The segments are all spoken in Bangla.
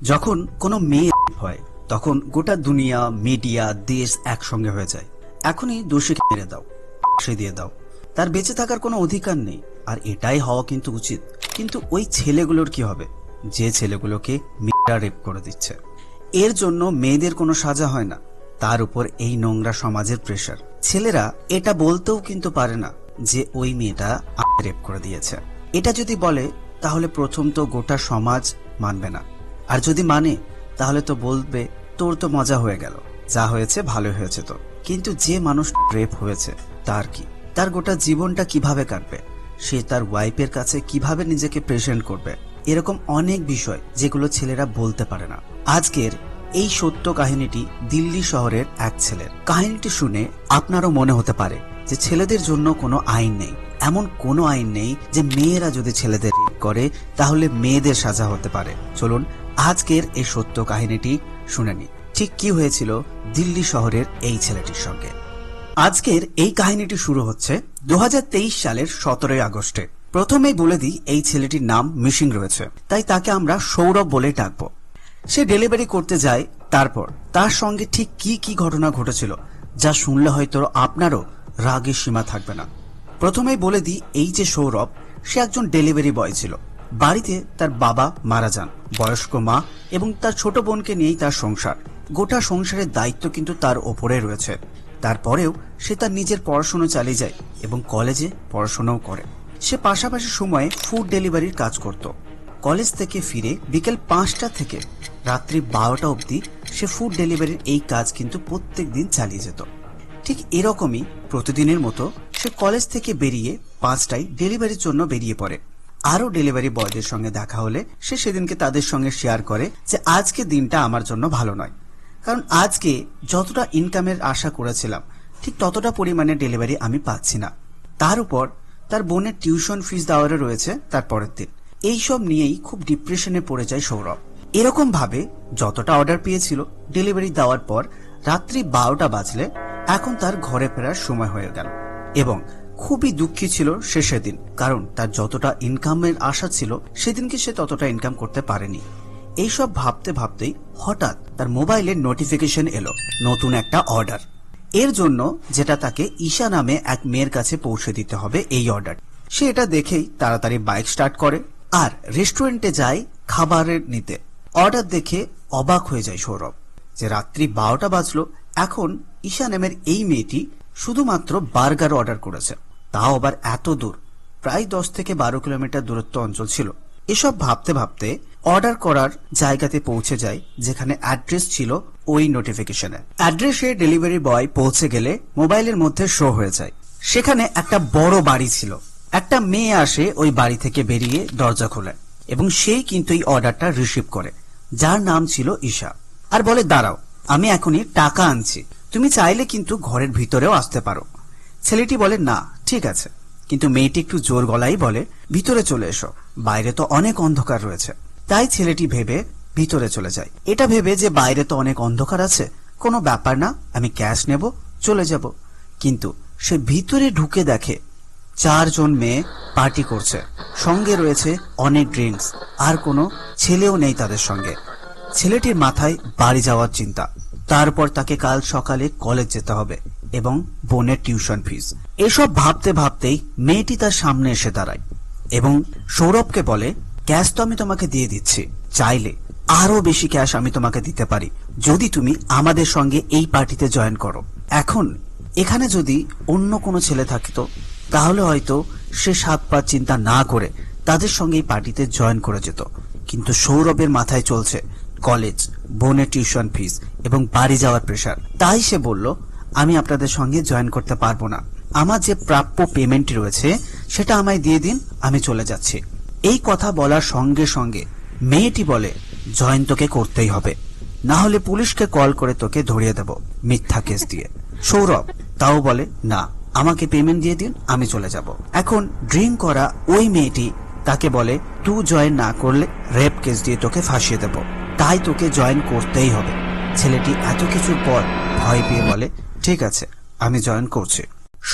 যখন কোনো মেয়ে হয় তখন গোটা দুনিয়া, মিডিয়া, দেশ একসঙ্গে হয়ে যায়। এখনই দোষীকে মেরে দাও, ফাঁসি দিয়ে দাও, তার বেঁচে থাকার কোনো অধিকার নেই। আর এটাই হওয়া কিন্তু উচিত। কিন্তু ওই ছেলেগুলোর কি হবে যে ছেলেগুলোকে মেয়েরা রেপ করে দিচ্ছে? এর জন্য মেয়েদের কোনো সাজা হয় না, তার উপর এই নোংরা সমাজের প্রেসার। ছেলেরা এটা বলতেও কিন্তু পারে না যে ওই মেয়েটা রেপ করে দিয়েছে। এটা যদি বলে তাহলে প্রথম তো গোটা সমাজ মানবে না, আর যদি মানে তাহলে তো বলবে তোর তো মজা হয়ে গেল, যা হয়েছে ভালো হয়েছে। তো কিন্তু যে মানুষ রেপ হয়েছে তার কি, তার গোটা জীবনটা কিভাবে কাটবে, সে তার ওয়াইফের কাছে কিভাবে নিজেকে প্রেজেন্ট করবে, এরকম অনেক বিষয় যেগুলো ছেলেরা বলতে পারে না। আজকের এই সত্য কাহিনীটি দিল্লি শহরের এক ছেলের। কাহিনীটি শুনে আপনারও মনে হতে পারে যে ছেলেদের জন্য কোনো আইন নেই, এমন কোনো আইন নেই যে মেয়েরা যদি ছেলেদের রেপ করে তাহলে মেয়েদের সাজা হতে পারে। চলুন আজকের এই সত্য কাহিনীটি শুনে নি, ঠিক কি হয়েছিল দিল্লি শহরের এই ছেলেটির সঙ্গে। আজকের এই কাহিনীটি শুরু হচ্ছে 2023 সালের 17 আগস্টে। প্রথমেই বলে দিই, এই ছেলেটির নাম মিসিং রয়েছে, তাই তাকে আমরা সৌরভ বলে ডাকবো। সে ডেলিভারি করতে যায়, তারপর তার সঙ্গে ঠিক কি কি ঘটনা ঘটেছিল যা শুনলে হয়তো আপনারও রাগের সীমা থাকবে না। প্রথমেই বলে দিই, এই যে সৌরভ, সে একজন ডেলিভারি বয় ছিল। বাড়িতে তার বাবা মারা যান, বয়স্ক মা এবং তার ছোট বোনকে নিয়েই তার সংসার। গোটা সংসারের দায়িত্ব কিন্তু তার ওপরে রয়েছে। তারপরেও সে তার নিজের পড়াশোনা চালিয়ে যায় এবং কলেজে পড়াশোনাও করে। সে পাশাপাশি সময়ে ফুড ডেলিভারির কাজ করত। কলেজ থেকে ফিরে বিকেল 5টা থেকে রাত্রি 12টা অবধি সে ফুড ডেলিভারির এই কাজ কিন্তু প্রত্যেক দিন চালিয়ে যেত। ঠিক এরকমই প্রতিদিনের মতো সে কলেজ থেকে বেরিয়ে 5টায় ডেলিভারির জন্য বেরিয়ে পড়ে। আরো ডেলিভারি বয়দের সঙ্গে দেখা হলে সে সেদিনকে তাদের সঙ্গে শেয়ার করে যে আজকে দিনটা আমার জন্য ভালো নয়, কারণ আজকে যতটা ইনকামের আশা করেছিলাম ঠিক ততটা পরিমাণে ডেলিভারি আমি পাচ্ছি না। তার উপর তার বোনের টিউশন ফিস দেওয়ারও রয়েছে তার পরের দিন। এইসব নিয়েই খুব ডিপ্রেশনে পড়ে যায় সৌরভ। এরকম ভাবে যতটা অর্ডার পেয়েছিল ডেলিভারি দেওয়ার পর রাত্রি 12টা বাজলে এখন তার ঘরে ফেরার সময় হয়ে গেল এবং খুবই দুঃখী ছিল সে সেদিন, কারণ তার যতটা ইনকামের আশা ছিল সেদিনকে সে ততটা ইনকাম করতে পারেনি। এইসব ভাবতে ভাবতেই হঠাৎ তার মোবাইলে নোটিফিকেশন এলো নতুন একটা অর্ডার। এর জন্য যেটা তাকে ঈশা নামে এক মেয়ের কাছে পৌঁছে দিতে হবে এই অর্ডার। সে এটা দেখেই তাড়াতাড়ি বাইক স্টার্ট করে আর রেস্টুরেন্টে যায় খাবারের নিতে। অর্ডার দেখে অবাক হয়ে যায় সৌরভ যে রাত্রি 12টা বাজলো, এখন ঈশা নামের এই মেয়েটি শুধুমাত্র বার্গার অর্ডার করেছে, তাও আবার এত দূর, প্রায় 10 থেকে 12 কিলোমিটার দূরত্ব অঞ্চল ছিল। এসব ভাবতে ভাবতে অর্ডার করার জায়গাতে পৌঁছে যায় যেখানে অ্যাড্রেস ছিল ওই নোটিফিকেশনে। অ্যাড্রেসে ডেলিভারি বয় পৌঁছে গেলে মোবাইলের মধ্যে শো হয়ে যায় সেখানে একটা বড় বাড়ি ছিল। একটা মেয়ে আসে ওই বাড়ি থেকে বেরিয়ে দরজা খোলে এবং সেই কিন্তু এই অর্ডারটা রিসিভ করে, যার নাম ছিল ঈশা, আর বলে দাঁড়াও, আমি এখনই টাকা আনছি, তুমি চাইলে কিন্তু ঘরের ভিতরেও আসতে পারো। ছেলেটি বলে না ঠিক আছে, কিন্তু মেয়েটি একটু জোর গলায় বলে ভিতরে চলে এসো, বাইরে তো অনেক অন্ধকার রয়েছে। তাই ছেলেটি ভেবে ভিতরে চলে যায়, এটা ভেবে যে বাইরে তো অনেক অন্ধকার আছে, কোনো ব্যাপার না, আমি ক্যাশ নেব, চলে যাব। কিন্তু সে ভিতরে ঢুকে দেখে 4 জন মেয়ে পার্টি করছে, সঙ্গে রয়েছে অনেক ড্রিঙ্কস, আর কোনো ছেলেও নেই তাদের সঙ্গে। ছেলেটির মাথায় বাড়ি যাওয়ার চিন্তা, তারপর তাকে কাল সকালে কলেজ যেতে হবে এবং বোনের টিউশন ফিস। এসব ভাবতে ভাবতেই মেয়েটি তার সামনে এসে দাঁড়ায় এবং সৌরভকে বলে ক্যাশ তো আমি তোমাকে দিয়ে দিচ্ছি, চাইলে আরো বেশি ক্যাশ আমি তোমাকে দিতে পারি যদি তুমি আমাদের সঙ্গে এই পার্টিতে জয়েন করো। এখন এখানে যদি অন্য কোনো ছেলে থাকতো তাহলে হয়তো সে 7 পা চিন্তা না করে তাদের সঙ্গে এই পার্টিতে জয়েন করে যেত, কিন্তু সৌরভের মাথায় চলছে কলেজ, বোনের টিউশন ফিস এবং বাড়ি যাওয়ার প্রেশার। তাই সে বলল আমি আপনাদের সঙ্গে জয়েন করতে পারবো না, আমার যে প্রাপ্য পেমেন্ট রয়েছে সেটা আমায় দিয়ে দিন, আমি চলে যাচ্ছি। এই কথা বলার সঙ্গে সঙ্গে মেয়েটি বলে জয়েন তোকে করতেই হবে, না হলে পুলিশকে কল করে তোকে ধরিয়ে দেব মিথ্যা কেস দিয়ে। সৌরভ তাও বলে না, আমাকে পেমেন্ট দিয়ে দিন, আমি চলে যাব। এখন ড্রিঙ্ক করা ওই মেয়েটি তাকে বলে তুই জয়েন না করলে রেপ কেস দিয়ে তোকে ফাঁসিয়ে দেব, তাই তোকে জয়েন করতেই হবে। ছেলেটি এত কিছুর পর ভয় পেয়ে বলে ঠিক আছে, আমি জয়েন করছি।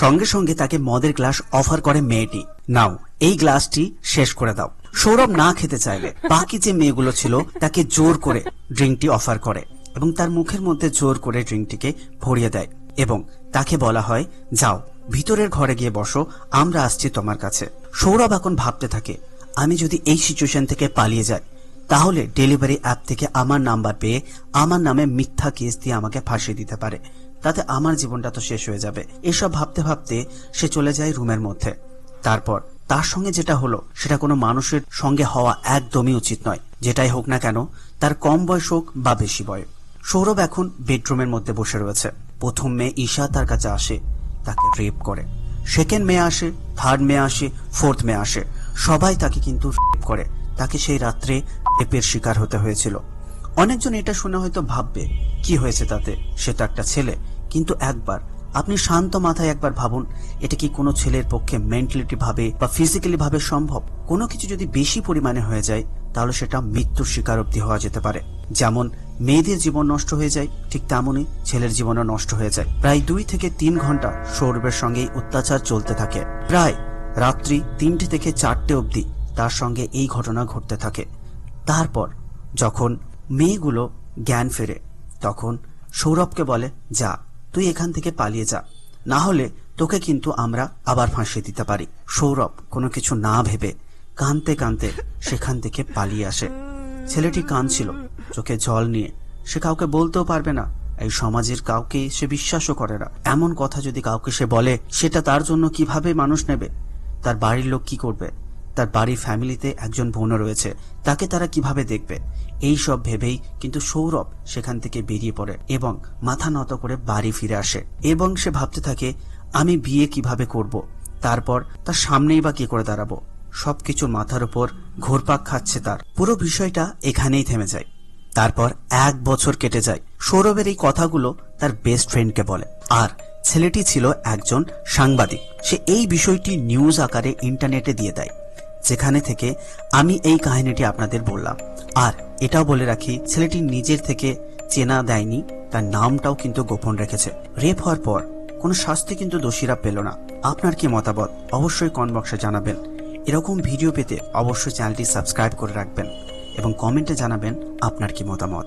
সঙ্গে সঙ্গে তাকে মদের গ্লাস অফার করে মেয়েটি, নাও এই গ্লাসটি শেষ করে দাও। সৌরভ না খেতে চাইলে বাকি যে মেয়েগুলো ছিল তাকে জোর করে ড্রিঙ্কটি অফার করে এবং তার মুখের মধ্যে জোর করে ড্রিঙ্কটিকে ভরিয়ে দেয় এবং তাকে বলা হয়, যাও ভিতরের ঘরে গিয়ে বসো, আমরা আসছি তোমার কাছে। সৌরভ এখন ভাবতে থাকে, আমি যদি এই সিচুয়েশন থেকে পালিয়ে যাই তাহলে ডেলিভারি অ্যাপ থেকে আমার নাম্বার পেয়ে আমার নামে মিথ্যা কেস দিয়ে আমাকে ফাঁসিয়ে দিতে পারে, তাতে আমার জীবনটা তো শেষ হয়ে যাবে। এসব ভাবতে ভাবতে সে চলে যায় রুমের মধ্যে। তারপর তার সঙ্গে যেটা হলো সেটা কোনো মানুষের সঙ্গে হওয়া একদমই উচিত নয়, যেটাই হোক না কেন, তার কম বয়স হোক বা বেশি বয়স। সৌরভ এখন বেডরুমের মধ্যে বসে রয়েছে। প্রথম মেয়ে ঈশা তার কাছে আসে, তাকে রেপ করে। সেকেন্ড মেয়ে আসে, থার্ড মেয়ে আসে, ফোর্থ মেয়ে আসে, সবাই তাকে কিন্তু রেপ করে। তাকে সেই রাত্রে রেপের শিকার হতে হয়েছিল। অনেকজন এটা শুনে হয়তো ভাববে কি হয়েছে তাতে, সে তো একটা ছেলে। কিন্তু একবার আপনি শান্ত মাথায় একবার ভাবুন, এটা কি কোনো ছেলের পক্ষে মেন্টালিটি ভাবে বা ফিজিক্যালি ভাবে সম্ভব? কোনো কিছু যদি বেশি পরিমাণে হয়ে যায় তাহলে সেটা মৃত্যুর শিকার অব্দি হওয়া যেতে পারে। যেমন মেয়েদের জীবন নষ্ট হয়ে যায়, ঠিক তেমনই ছেলের জীবনও নষ্ট হয়ে যায়। প্রায় 2 থেকে 3 ঘন্টা সৌরভের সঙ্গে অত্যাচার চলতে থাকে। প্রায় রাত্রি 3টে থেকে 4টে অব্দি তার সঙ্গে এই ঘটনা ঘটতে থাকে। তারপর যখন মেয়েগুলো জ্ঞান ফেরে তখন সৌরভকে বলে, যা তুই এখান থেকে পালিয়ে যা, না হলে তোকে কিন্তু আমরা আবার ফাঁসিয়ে দিতে পারি। সৌরভ কোনো কিছু না ভেবে কাঁদতে কাঁদতে সেখান থেকে পালিয়ে আসে। ছেলেটি কাঁদছিল চোখে জল নিয়ে। সে কাউকে বলতেও পারবে না, এই সমাজের কাউকে সে বিশ্বাসও করে না। এমন কথা যদি কাউকে সে বলে সেটা তার জন্য কিভাবে মানুষ নেবে? তার বাড়ির লোক কি করবে? তার বাড়ির ফ্যামিলিতে একজন বোনও রয়েছে, তাকে তারা কিভাবে দেখবে? এই সব ভেবেই কিন্তু সৌরভ সেখান থেকে বেরিয়ে পড়ে এবং মাথা নত করে বাড়ি ফিরে আসে এবং সে ভাবতে থাকে, আমি বিয়ে কিভাবে করব, তারপর তার সামনেই বা কি করে দাঁড়াবো। সবকিছু মাথার উপর ঘুরপাক খাচ্ছে তার। পুরো বিষয়টা এখানেই থেমে যায়। তারপর 1 বছর কেটে যায়। সৌরভের এই কথাগুলো তার বেস্ট ফ্রেন্ডকে বলে, আর ছেলেটি ছিল একজন সাংবাদিক। সে এই বিষয়টি নিউজ আকারে ইন্টারনেটে দিয়ে দেয়, যেখানে থেকে আমি এই কাহিনীটি আপনাদের বললাম। আর এটাও বলে রাখি, ছেলেটি নিজের থেকে চেনা দেয়নি, তার নামটাও কিন্তু গোপন রেখেছে। রেপ হওয়ার পর কোনো শাস্তি কিন্তু দোষীরা পেল না। আপনার কি মতামত অবশ্যই কমেন্ট বক্সে জানাবেন। এরকম ভিডিও পেতে অবশ্যই চ্যানেলটি সাবস্ক্রাইব করে রাখবেন এবং কমেন্টে জানাবেন আপনার কি মতামত।